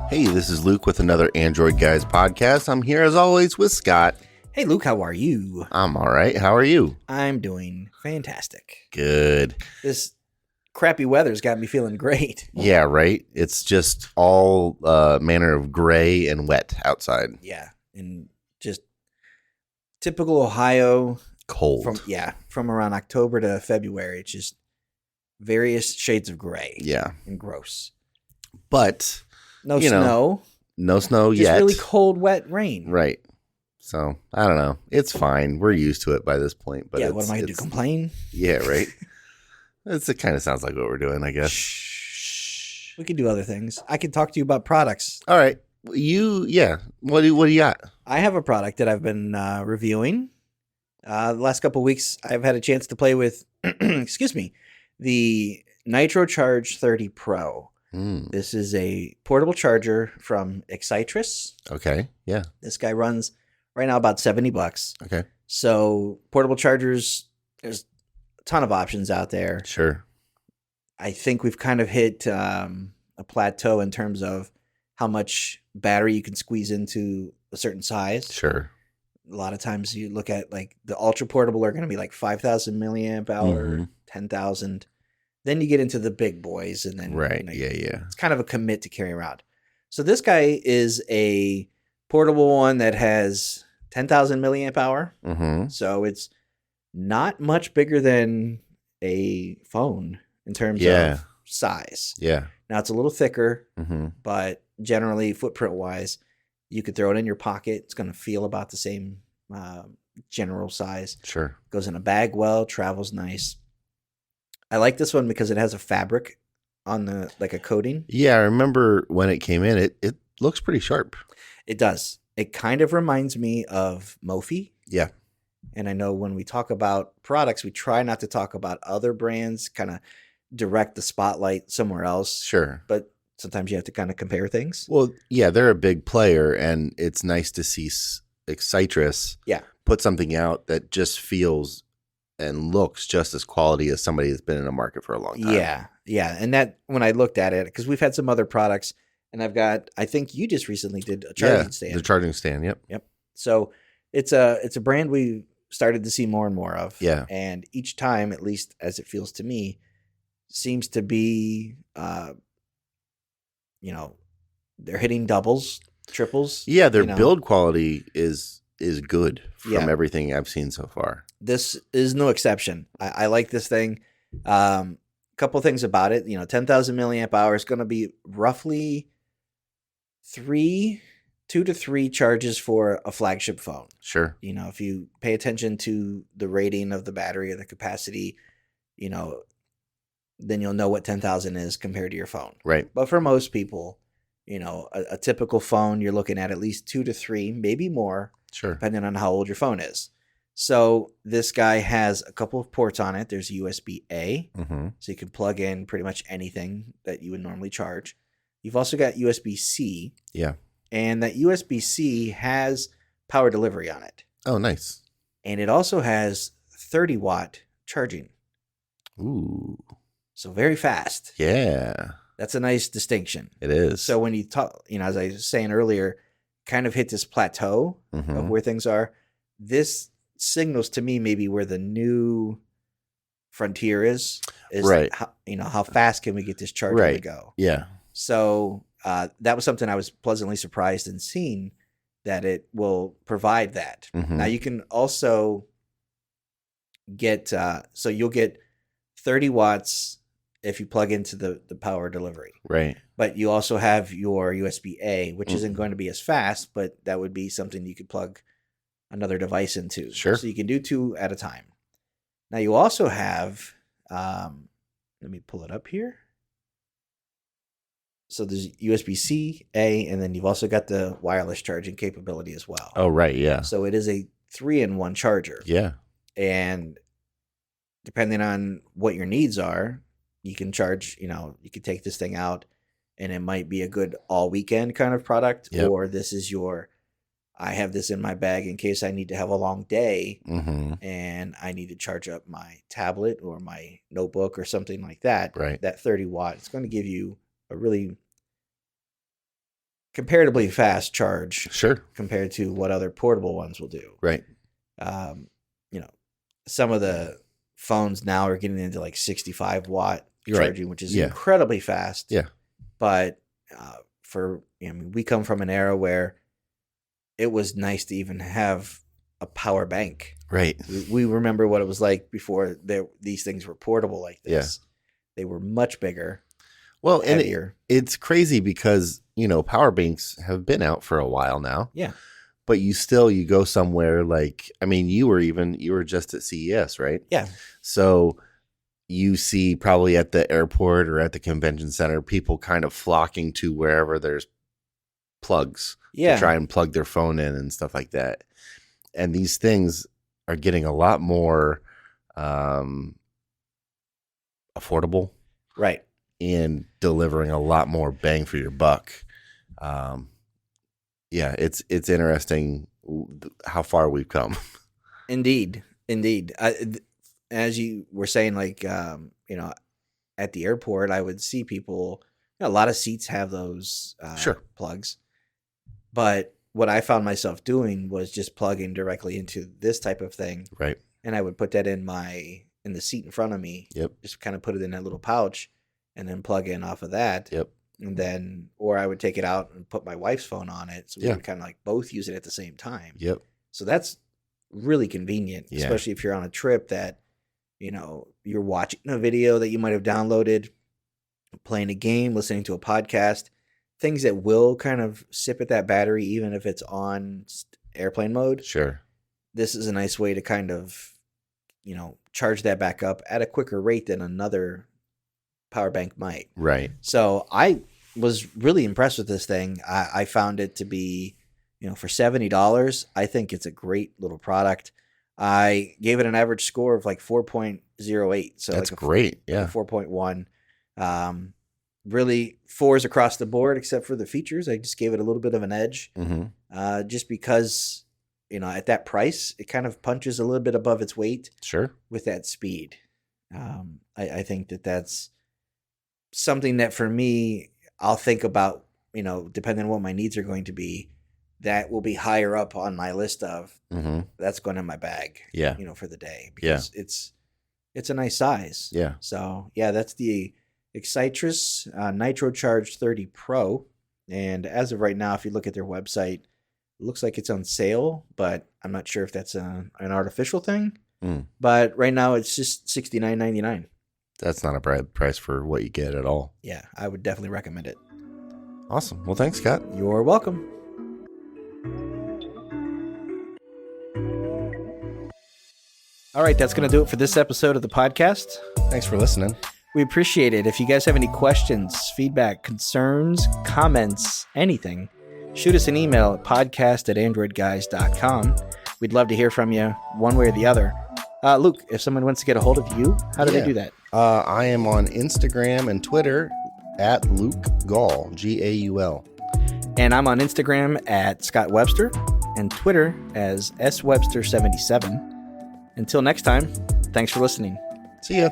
Hey, this is Luke with another Android Guys podcast. I'm here as always with Scott. Hey, Luke, how are you? I'm all right. How are you? I'm doing fantastic. Good. This crappy weather's got me feeling great. Yeah, right? It's just all manner of gray and wet outside. Yeah, and just typical Ohio. Cold. From around October to February. It's just various shades of gray. Yeah. And gross. But no snow. No snow just yet. Really cold, wet rain. Right. So, I don't know. It's fine. We're used to it by this point. But yeah, what am I going to do? Complain? Yeah, right. It kind of sounds like what we're doing, I guess. Shh. We can do other things. I can talk to you about products. All right. What do you got? I have a product that I've been reviewing. The last couple of weeks, I've had a chance to play with, excuse me, the NitroCharge 30 Pro. This is a portable charger from Excitrus. Okay. Yeah. This guy runs right now about $70. Okay. So portable chargers, there's a ton of options out there. Sure. I think we've kind of hit a plateau in terms of how much battery you can squeeze into a certain size. Sure. A lot of times you look at like the ultra portable are going to be like 5,000 milliamp hour, 10,000. Then you get into the big boys, and then it's kind of a commit to carry around. So this guy is a portable one that has 10,000 milliamp hour. So it's not much bigger than a phone in terms of size. Yeah. Now it's a little thicker, but generally footprint wise, you could throw it in your pocket. It's going to feel about the same general size. Sure. Goes in a bag well, travels nice. I like this one because it has a fabric on the, like a coating. Yeah, I remember when it came in, it looks pretty sharp. It does. It kind of reminds me of Mophie. Yeah. And I know when we talk about products, we try not to talk about other brands, kind of direct the spotlight somewhere else. Sure. But sometimes you have to kind of compare things. Well, yeah, they're a big player, and it's nice to see Excitrus put something out that just feels and looks just as quality as somebody that's been in the market for a long time. Yeah. And that, when I looked at it, because we've had some other products, and I think you just recently did a charging stand. The charging stand, yep. So it's a brand we started to see more and more of. Yeah. And each time, at least as it feels to me, seems to be, they're hitting doubles, triples. Yeah, their build quality is good from everything I've seen so far. This is no exception. I like this thing. Couple things about it. 10,000 milliamp hours is going to be roughly 2 to 3 charges for a flagship phone. Sure. If you pay attention to the rating of the battery or the capacity, then you'll know what 10,000 is compared to your phone. Right. But for most people, a typical phone, you're looking at least 2 to 3, maybe more. Sure. Depending on how old your phone is. So this guy has a couple of ports on it. There's USB-A, so you can plug in pretty much anything that you would normally charge. You've also got USB-C. Yeah. And that USB-C has power delivery on it. Oh, nice. And it also has 30-watt charging. Ooh. So very fast. Yeah. That's a nice distinction. It is. So when you talk, as I was saying earlier, kind of hit this plateau of where things are. This signals to me maybe where the new frontier is right. How fast can we get this charger to go? Yeah. So that was something I was pleasantly surprised in seeing, that it will provide that. Now you can also get so you'll get 30 watts if you plug into the power delivery. Right. But you also have your USB-A, which isn't going to be as fast, but that would be something you could plug another device into. Sure. So you can do 2 at a time. Now you also have, let me pull it up here. So there's USB-C, A, and then you've also got the wireless charging capability as well. Oh, right. Yeah. So it is a 3-in-1 charger. Yeah. And depending on what your needs are, you can charge, you could take this thing out and it might be a good all weekend kind of product, or this is I have this in my bag in case I need to have a long day and I need to charge up my tablet or my notebook or something like that. Right. That 30 watt, it's going to give you a really comparatively fast charge. Sure. Compared to what other portable ones will do. Right. Some of the phones now are getting into like 65 watt charging, which is incredibly fast. Yeah. But we come from an era where it was nice to even have a power bank. Right. We remember what it was like before these things were portable like this. Yeah. They were much bigger. Well, heavier. And it's crazy because, power banks have been out for a while now. Yeah. But you go somewhere like, you were just at CES, right? Yeah. So you see probably at the airport or at the convention center, people kind of flocking to wherever there's plugs to try and plug their phone in and stuff like that. And these things are getting a lot more affordable. Right. And delivering a lot more bang for your buck. It's interesting how far we've come. Indeed. As you were saying, like, at the airport, I would see people, a lot of seats have those plugs. But what I found myself doing was just plugging directly into this type of thing. Right. And I would put that in the seat in front of me. Yep. Just kind of put it in that little pouch and then plug in off of that. Yep. And then, or I would take it out and put my wife's phone on it. So we would kind of like both use it at the same time. Yep. So that's really convenient, especially if you're on a trip that, you're watching a video that you might have downloaded, playing a game, listening to a podcast, things that will kind of sip at that battery, even if it's on airplane mode. Sure. This is a nice way to kind of, charge that back up at a quicker rate than another power bank might. Right. So I was really impressed with this thing. I found it to be, for $70, I think it's a great little product. I gave it an average score of like 4.08. So that's great. Yeah. 4.1. Really 4s across the board, except for the features. I just gave it a little bit of an edge. Mm-hmm. Just because, at that price, it kind of punches a little bit above its weight. Sure. With that speed. I think that's something that for me, I'll think about, depending on what my needs are going to be, that will be higher up on my list of that's going in my bag, for the day, because it's a nice size. Yeah. So that's the Excitrus NitroCharge 30 Pro. And as of right now, if you look at their website, it looks like it's on sale, but I'm not sure if that's an artificial thing. But right now it's just $69.99. That's not a bad price for what you get at all. Yeah, I would definitely recommend it. Awesome. Well, thanks, Scott. You're welcome. All right, that's going to do it for this episode of the podcast. Thanks for listening. We appreciate it. If you guys have any questions, feedback, concerns, comments, anything, shoot us an email at podcast@AndroidGuys.com. We'd love to hear from you one way or the other. Luke, if someone wants to get a hold of you, how do they do that? I am on Instagram and Twitter at Luke Gaul, Gaul. And I'm on Instagram at Scott Webster and Twitter as SWebster77. Until next time, thanks for listening. See ya.